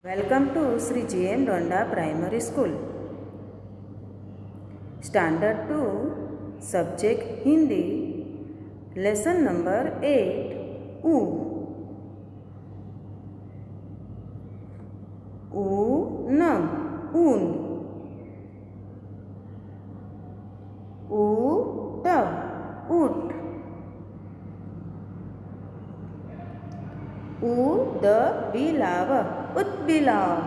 Welcome to Sri J.M. Ronda Primary School. Standard 2, Subject Hindi, Lesson number 8, U. Unam, un. Uta, ut. Udbilav, utbilav.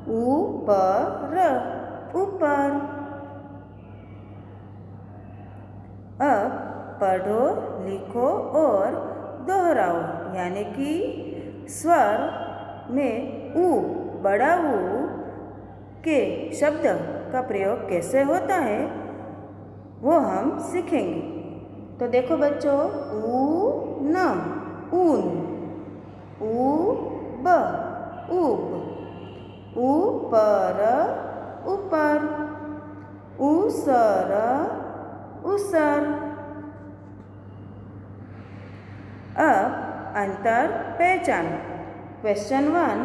ऊपर, ऊपर. अब पढ़ो, लिखो और दोहराओ, यानी कि स्वर में ऊ, बड़ा ऊ के शब्द का प्रयोग कैसे होता है वो हम सीखेंगे। तो देखो बच्चों, ऊ न, ऊन, ऊब, ऊब, ऊपर, ऊपर, ऊसर, ऊसर। अब अंतर पहचानो। क्वेश्चन 1,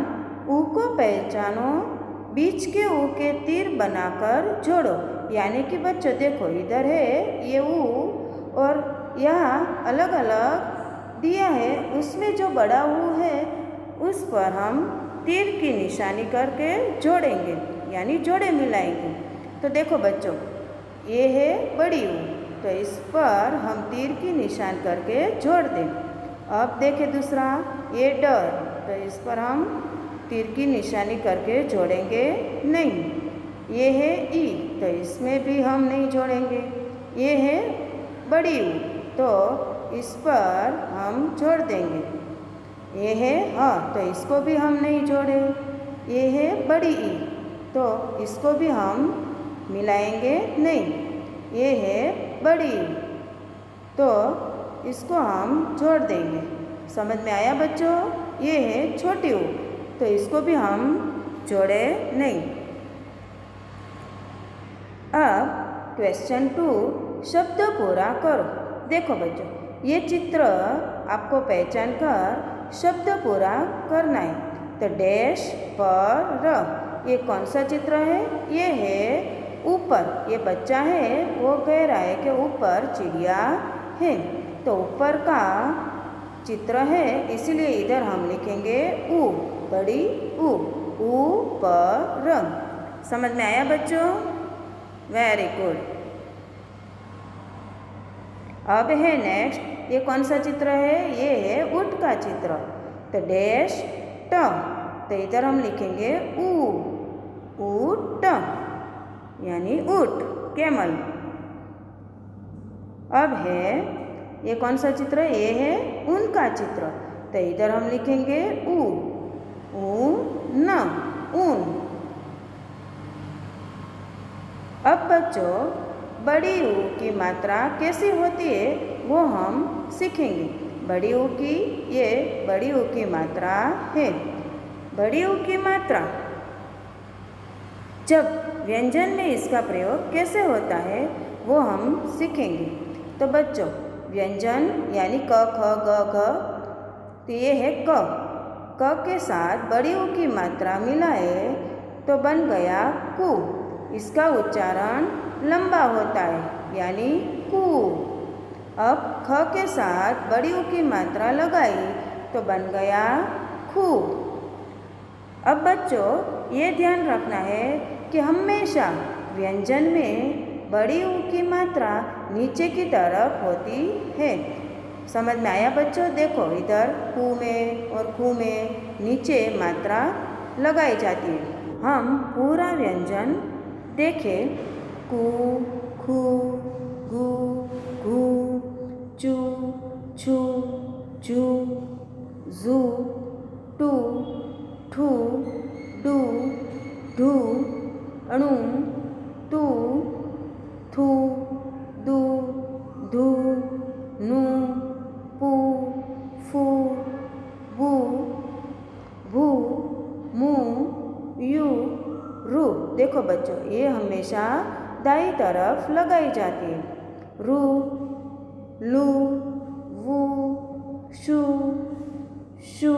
ऊ को पहचानो, बीच के ऊ के तीर बनाकर जोड़ो। यानी कि बच्चों देखो, इधर है ये ऊ और यहाँ अलग अलग दिया है, उसमें जो बड़ा ऊ है उस पर हम तीर की निशानी करके जोड़ेंगे, यानी जोड़े मिलाएंगे। तो देखो बच्चों, ये है बड़ी ऊ, तो इस पर हम तीर की निशान करके जोड़ दें। अब देखें दूसरा, ये डर, तो इस पर हम तीर की निशानी करके जोड़ेंगे नहीं। ये है ई, तो इसमें भी हम नहीं जोड़ेंगे। ये है बड़ी ऊ, तो इस पर हम जोड़ देंगे। ये है हाँ, तो इसको भी हम नहीं जोड़े। ये है बड़ी ई, तो इसको भी हम मिलाएंगे नहीं। ये है बड़ी ई, तो इसको हम जोड़ देंगे। समझ में आया बच्चों? ये है छोटी ऊ, तो इसको भी हम जोड़े नहीं। अब क्वेश्चन 2, शब्द पूरा करो। देखो बच्चों, ये चित्र आपको पहचान कर शब्द पूरा करना है। तो डैश पर, ये कौन सा चित्र है? ये है ऊपर। ये बच्चा है वो कह रहा है कि ऊपर चिड़िया है, तो ऊपर का चित्र है, इसलिए इधर हम लिखेंगे ऊ, बड़ी ऊ, ऊपर। समझ में आया बच्चों? Very good. अब है नेक्स्ट, ये कौन सा चित्र है? ये है ऊँट का चित्र। तो डैश ट, तो इधर हम लिखेंगे ऊ, ऊट, यानी ऊट, कैमल। अब है ये कौन सा चित्र है? ये है ऊन का चित्र, तो इधर हम लिखेंगे ऊ, ऊन, ऊन। अब बच्चों, बड़ी ऊ की मात्रा कैसी होती है वो हम सीखेंगे। बड़ी ऊ की, ये बड़ी ऊ की मात्रा है। बड़ी ऊ की मात्रा, जब व्यंजन में इसका प्रयोग कैसे होता है वो हम सीखेंगे। तो बच्चों, व्यंजन यानी क, ख, ग, घ, तो ये है क। क के साथ बड़ी ऊ की मात्रा मिलाए तो बन गया कु। इसका उच्चारण लंबा होता है, यानी कु। अब ख के साथ बड़ी ऊ की मात्रा लगाई तो बन गया खू। अब बच्चों, ये ध्यान रखना है कि हमेशा व्यंजन में बड़ी ऊ की मात्रा नीचे की तरफ होती है। समझ में आया बच्चों? देखो इधर कू में और खू में नीचे मात्रा लगाई जाती है। हम पूरा व्यंजन देखें, कू, खू, गू, घू, चू, छू, चू, जू, टू, ठू, डू, ढू, अणु, तू, थू, दू, धू, नू, पू, फू, बू, भू, मू, यू, रू। देखो बच्चों, ये हमेशा दाई तरफ लगाई जाती है। रू, लू, वू, शू, शु,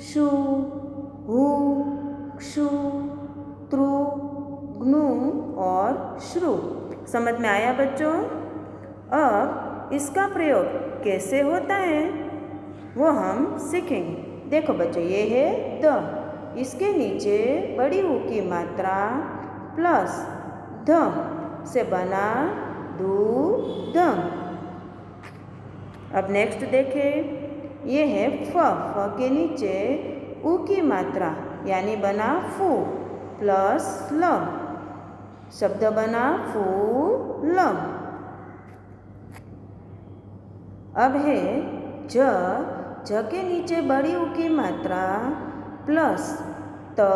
शु, हु, क्षु, त्रु, ग्नु और श्रु। समझ में आया बच्चों? अब इसका प्रयोग कैसे होता है वो हम सीखेंगे। देखो बच्चों, ये है द, इसके नीचे बड़ी ऊ की मात्रा प्लस ध से बना दूध। अब नेक्स्ट देखें, ये है फ, फ के नीचे ऊ की मात्रा यानी बना फू प्लस ल, शब्द बना फूल। अब है ज, ज के नीचे बड़ी ऊ की मात्रा प्लस त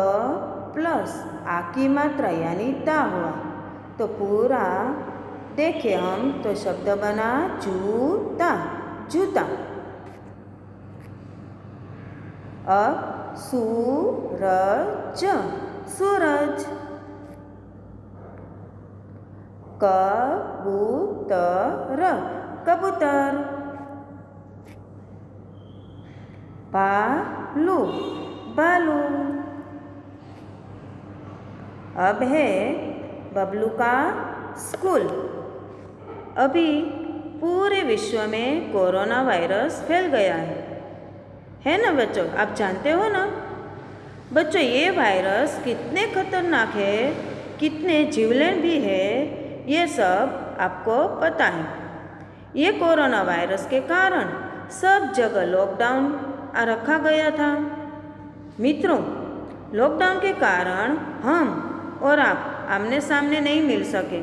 प्लस आ की मात्रा यानी ता हुआ, तो पूरा देखें हम तो शब्द बना जूता, जूता। अब सूरज, सूरज। कबूतर, कबूतर। भालू, भालू। अब है बबलू का स्कूल। अभी पूरे विश्व में कोरोना वायरस फैल गया है ना बच्चों? आप जानते हो ना बच्चों, ये वायरस कितने खतरनाक है, कितने जीवलेण भी है, ये सब आपको पता है। ये कोरोना वायरस के कारण सब जगह लॉकडाउन रखा गया था। मित्रों, लॉकडाउन के कारण हम और आप आमने सामने नहीं मिल सके,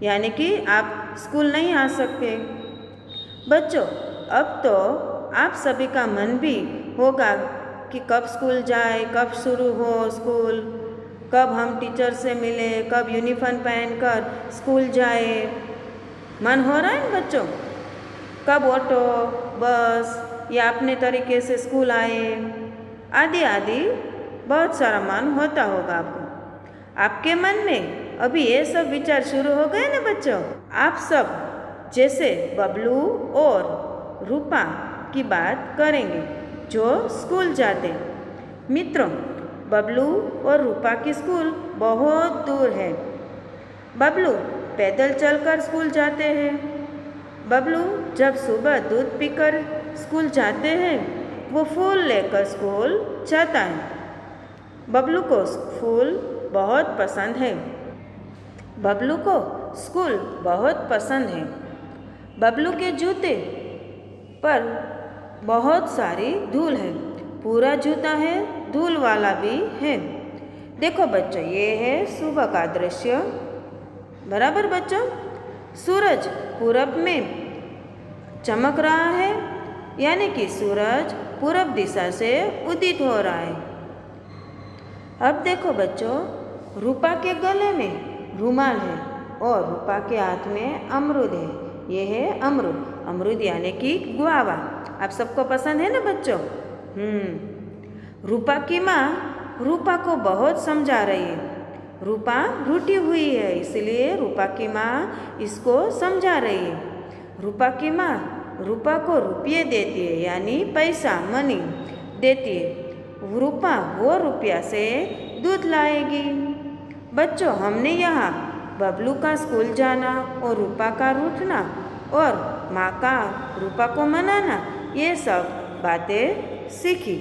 यानी कि आप स्कूल नहीं आ सकते। बच्चों, अब तो आप सभी का मन भी होगा कि कब स्कूल जाए, कब शुरू हो स्कूल, कब हम टीचर से मिले, कब यूनिफॉर्म पहनकर स्कूल जाए। मन हो रहा है बच्चों? कब ऑटो, बस या अपने तरीके से स्कूल आए, आदि आदि बहुत सारा मन होता होगा आपको। आपके मन में अभी ये सब विचार शुरू हो गए ना बच्चों? आप सब जैसे बबलू और रूपा की बात करेंगे जो स्कूल जाते। मित्रों, बबलू और रूपा की स्कूल बहुत दूर है। बबलू पैदल चलकर स्कूल जाते हैं। बबलू जब सुबह दूध पीकर स्कूल जाते हैं, वो फूल लेकर स्कूल जाता है। बबलू को फूल बहुत पसंद है। बबलू को स्कूल बहुत पसंद है। बबलू के जूते पर बहुत सारी धूल है, पूरा जूता है, धूल वाला भी है। देखो बच्चों, ये है सुबह का दृश्य, बराबर बच्चों? सूरज पूरब में चमक रहा है, यानी कि सूरज पूरब दिशा से उदित हो रहा है। अब देखो बच्चों, रूपा के गले में रुमाल है और रूपा के हाथ में अमरूद है। ये है अमरूद, अमरूद यानी कि गुआवा। आप सबको पसंद है ना बच्चों? रूपा की माँ रूपा को बहुत समझा रही है। रूपा रूठी हुई है, इसलिए रूपा की माँ इसको समझा रही है। रूपा की माँ रूपा को रुपये देती है, यानी पैसा, मनी देती है। रूपा वो रुपया से दूध लाएगी। बच्चों, हमने यहाँ बबलू का स्कूल जाना और रूपा का रूठना और माँ का रूपा को मनाना, ये सब बातें सीखी।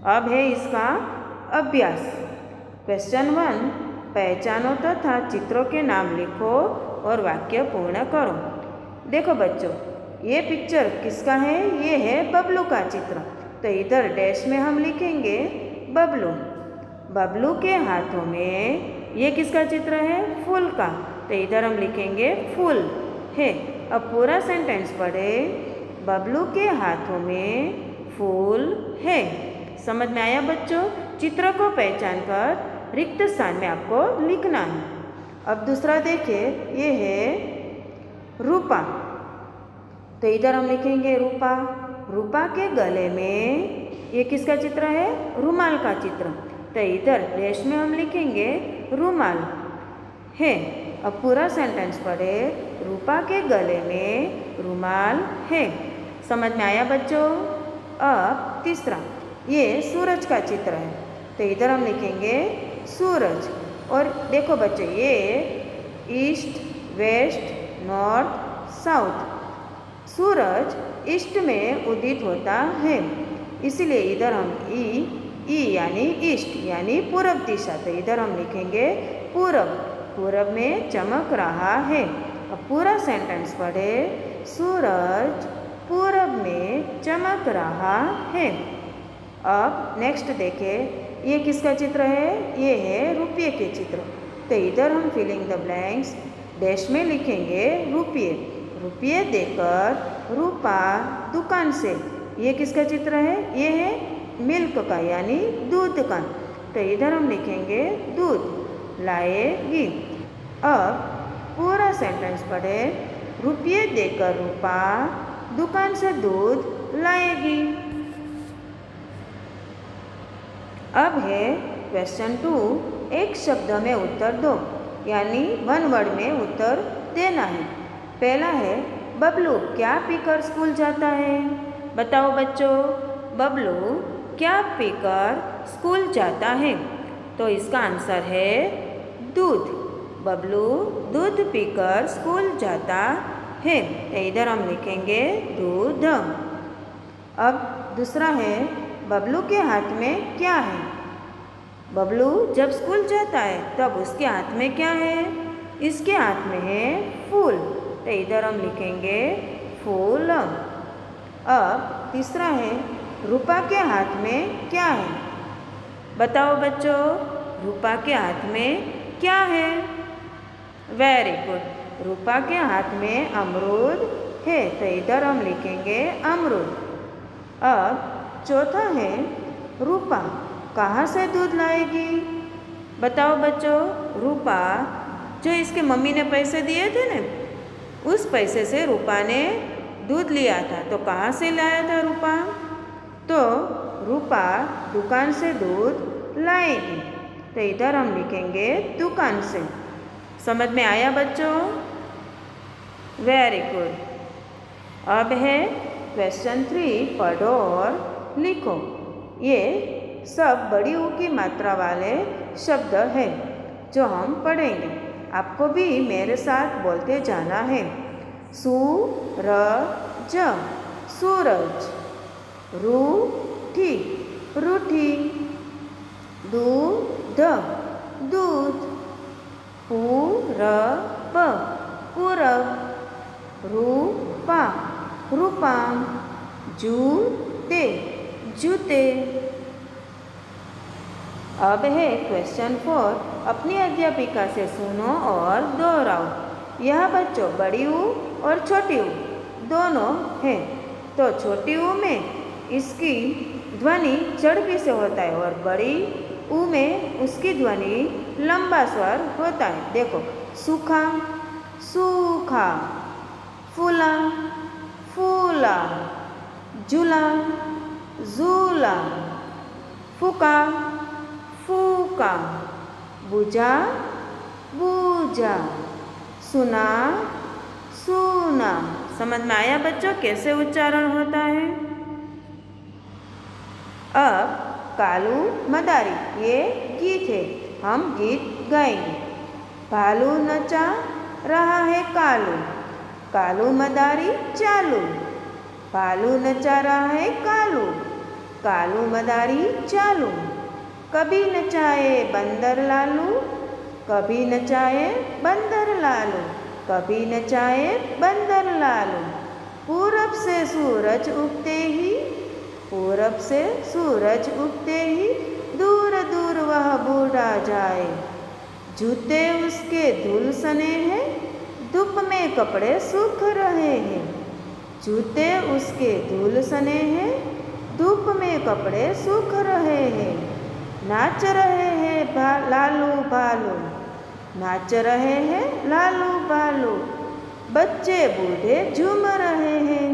अब है इसका अभ्यास। क्वेश्चन 1, पहचानो तथा चित्रों के नाम लिखो और वाक्य पूर्ण करो। देखो बच्चों, ये पिक्चर किसका है? ये है बबलू का चित्र। तो इधर डैश में हम लिखेंगे बबलू। बबलू के हाथों में ये किसका चित्र है? फूल का। तो इधर हम लिखेंगे फूल है। अब पूरा सेंटेंस पढ़े, बबलू के हाथों में फूल है। समझ में आया बच्चों? चित्र को पहचान कर रिक्त स्थान में आपको लिखना है। अब दूसरा देखिए, ये है रूपा। तो इधर हम लिखेंगे रूपा। रूपा के गले में ये किसका चित्र है? रुमाल का चित्र। तो इधर डैश में हम लिखेंगे रुमाल है। अब पूरा सेंटेंस पढ़े, रूपा के गले में रुमाल है। समझ में आया बच्चों? अब तीसरा, ये सूरज का चित्र है, तो इधर हम लिखेंगे सूरज। और देखो बच्चों, ये ईस्ट, वेस्ट, नॉर्थ, साउथ। सूरज ईस्ट में उदित होता है, इसलिए इधर हम ई यानी ईस्ट यानी पूरब दिशा, तो इधर हम लिखेंगे पूरब। पूरब में चमक रहा है। अब पूरा सेंटेंस पढ़े, सूरज पूरब में चमक रहा है। अब नेक्स्ट देखें, ये किसका चित्र है? ये है रुपये के चित्र, तो इधर हम फिलिंग द ब्लैंक्स डैश में लिखेंगे रुपये। रुपये देकर रूपा दुकान से, ये किसका चित्र है? ये है मिल्क का यानी दूध का, तो इधर हम लिखेंगे दूध लाएगी। अब पूरा सेंटेंस पढ़े, रुपये देकर रूपा दुकान से दूध लाएगी। अब है क्वेश्चन 2, एक शब्द में उत्तर दो, यानी वन वर्ड में उत्तर देना है। पहला है, बबलू क्या पीकर स्कूल जाता है? बताओ बच्चों, बबलू क्या पीकर स्कूल जाता है? तो इसका आंसर है दूध। बबलू दूध पीकर स्कूल जाता है, तो इधर हम लिखेंगे दूध। अब दूसरा है, बबलू के हाथ में क्या है? बबलू जब स्कूल जाता है तब उसके हाथ में क्या है? इसके हाथ में है फूल, तो इधर हम लिखेंगे फूल। अब तीसरा है, रूपा के हाथ में क्या है? बताओ बच्चों, रूपा के हाथ में क्या है? वेरी गुड, रूपा के हाथ में अमरूद है, तो इधर हम लिखेंगे अमरूद। अब चौथा है, रूपा कहाँ से दूध लाएगी? बताओ बच्चों, रूपा जो इसके मम्मी ने पैसे दिए थे ना, उस पैसे से रूपा ने दूध लिया था, तो कहाँ से लाया था रूपा? तो रूपा दुकान से दूध लाएगी, तो इधर हम लिखेंगे दुकान से। समझ में आया बच्चों? Very good. अब है क्वेश्चन 3, पढ़ो और लिखो। ये सब बड़ी ऊ की मात्रा वाले शब्द हैं जो हम पढ़ेंगे। आपको भी मेरे साथ बोलते जाना है। सूरज, सूरज। रूठी, रूठी। दूध, दूध। पूरब, पूरब। रूपा, रूपा। जूते, जूते। अब है क्वेश्चन 4, अपनी अध्यापिका से सुनो और दोहराओ। यह बच्चों बड़ी ऊ और छोटी ऊ दोनों है, तो छोटी ऊ में इसकी ध्वनि चढ़पी से होता है और बड़ी ऊ में उसकी ध्वनि लंबा स्वर होता है। देखो, सूखा, सूखा। फूला, फूला। झूला, झूला। फूका, फूका। बुझा, बूझा। सुना, सुना। समझ में आया बच्चों कैसे उच्चारण होता है? अब कालू मदारी, ये गीत है, हम गीत गाएंगे। भालू नचा रहा है कालू, कालू मदारी चालू। भालू नचा रहा है कालू, कालू मदारी चालू। कभी नचाए बंदर लालू, कभी नचाए बंदर लालू। कभी नचाए बंदर लालू। पूरब से सूरज उगते ही, पूरब से सूरज उगते ही दूर दूर वह बूढ़ा जाए। जूते उसके धूल सने हैं, धूप में कपड़े सूख रहे हैं। जूते उसके धूल सने हैं, धूप में कपड़े सूख रहे हैं। नाच रहे हैं लालू भालू, नाच रहे हैं लालू भालू। बच्चे बूढ़े झूम रहे हैं,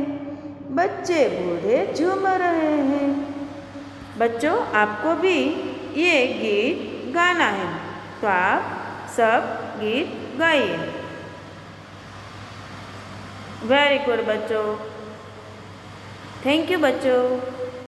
बच्चे बूढ़े झूम रहे हैं। बच्चों, आपको भी ये गीत गाना है, तो आप सब गीत गाइए। वेरी गुड बच्चों। थैंक यू बच्चों।